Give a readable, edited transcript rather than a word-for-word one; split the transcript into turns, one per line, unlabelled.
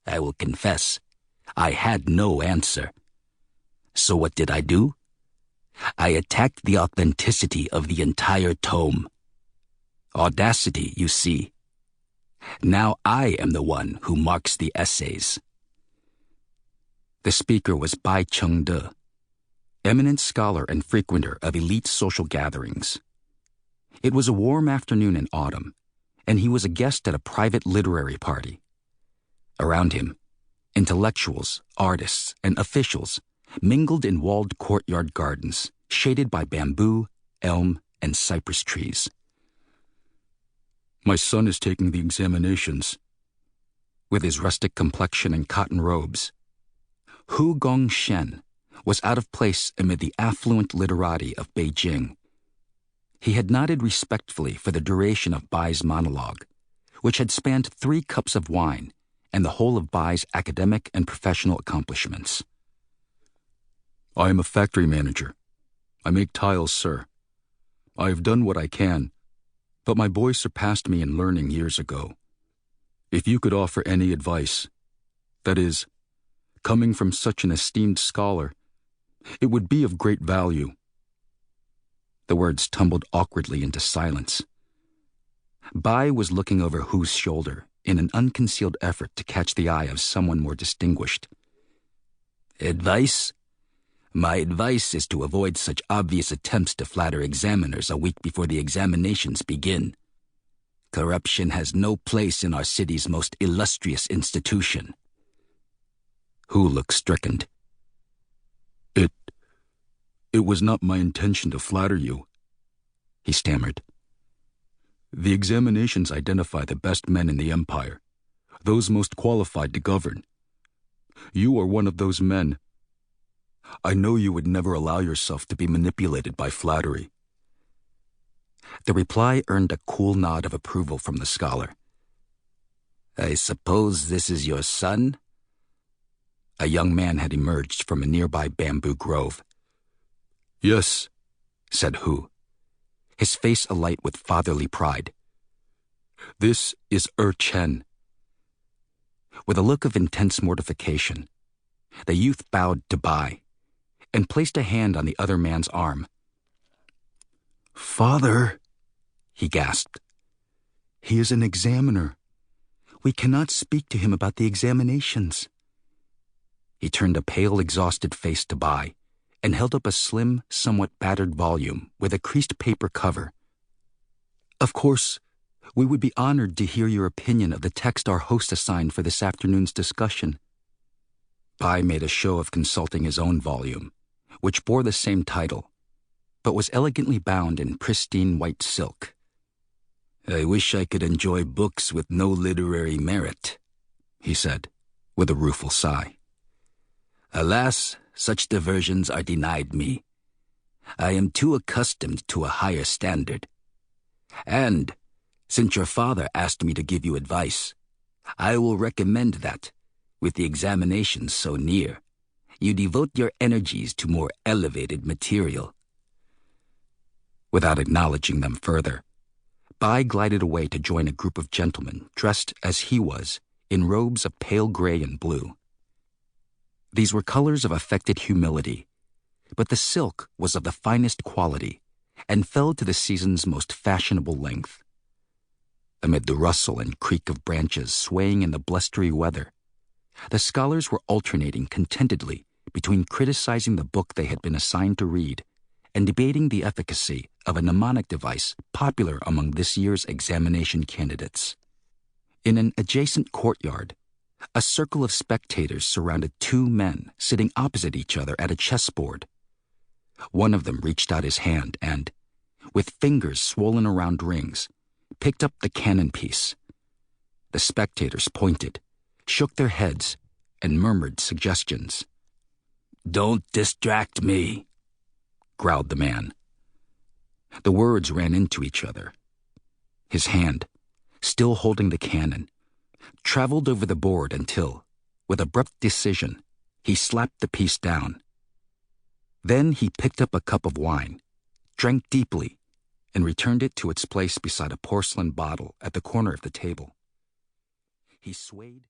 I will confess, I had no answer. So what did I do? I attacked the authenticity of the entire tome. Audacity, you see. Now I am the one who marks the essays. The speaker was Bai Chengde, eminent scholar and frequenter of elite social gatherings. It was a warm afternoon in autumn, and he was a guest at a private literary party. Around him, intellectuals, artists, and officials mingled in walled courtyard gardens shaded by bamboo, elm, and cypress trees. My son is taking the examinations. With his rustic complexion and cotton robes, Hu Gongshen was out of place amid the affluent literati of Beijing. He had nodded respectfully for the duration of Bai's monologue, which had spanned 3 cups of wine and the whole of Bai's academic and professional accomplishments. I am a factory manager. I make tiles, sir. I have done what I can, but my boy surpassed me in learning years ago. If you could offer any advice, that is, coming from such an esteemed scholar, it would be of great value. The words tumbled awkwardly into silence. Bai was looking over Hu's shoulder in an unconcealed effort to catch the eye of someone more distinguished. Advice? My advice is to avoid such obvious attempts to flatter examiners a week before the examinations begin. Corruption has no place in our city's most illustrious institution. Hu looked stricken. It was not my intention to flatter you, he stammered. The examinations identify the best men in the empire, those most qualified to govern. You are one of those men. I know you would never allow yourself to be manipulated by flattery. The reply earned a cool nod of approval from the scholar. I suppose this is your son? A young man had emerged from a nearby bamboo grove. Yes, said Hu, his face alight with fatherly pride. This is Chen. With a look of intense mortification, the youth bowed to Bai and placed a hand on the other man's arm. Father, he gasped. He is an examiner. We cannot speak to him about the examinations. He turned a pale, exhausted face to Bai and held up a slim, somewhat battered volume with a creased paper cover. Of course, we would be honored to hear your opinion of the text our host assigned for this afternoon's discussion. Bai made a show of consulting his own volume, which bore the same title, but was elegantly bound in pristine white silk. I wish I could enjoy books with no literary merit, he said, with a rueful sigh. Alas, such diversions are denied me. I am too accustomed to a higher standard. And, since your father asked me to give you advice, I will recommend that, with the examinations so near, you devote your energies to more elevated material. Without acknowledging them further, Bai glided away to join a group of gentlemen dressed as he was in robes of pale gray and blue. These were colors of affected humility, but the silk was of the finest quality and fell to the season's most fashionable length. Amid the rustle and creak of branches swaying in the blustery weather, the scholars were alternating contentedly between criticizing the book they had been assigned to read and debating the efficacy of a mnemonic device popular among this year's examination candidates. In an adjacent courtyard, a circle of spectators surrounded 2 men sitting opposite each other at a chessboard. One of them reached out his hand and, with fingers swollen around rings, picked up the cannon piece. The spectators pointed, shook their heads, and murmured suggestions. Don't distract me, growled the man. The words ran into each other. His hand, still holding the cannon, traveled over the board until, with abrupt decision, he slapped the piece down. Then he picked up a cup of wine, drank deeply, and returned it to its place beside a porcelain bottle at the corner of the table. He swayed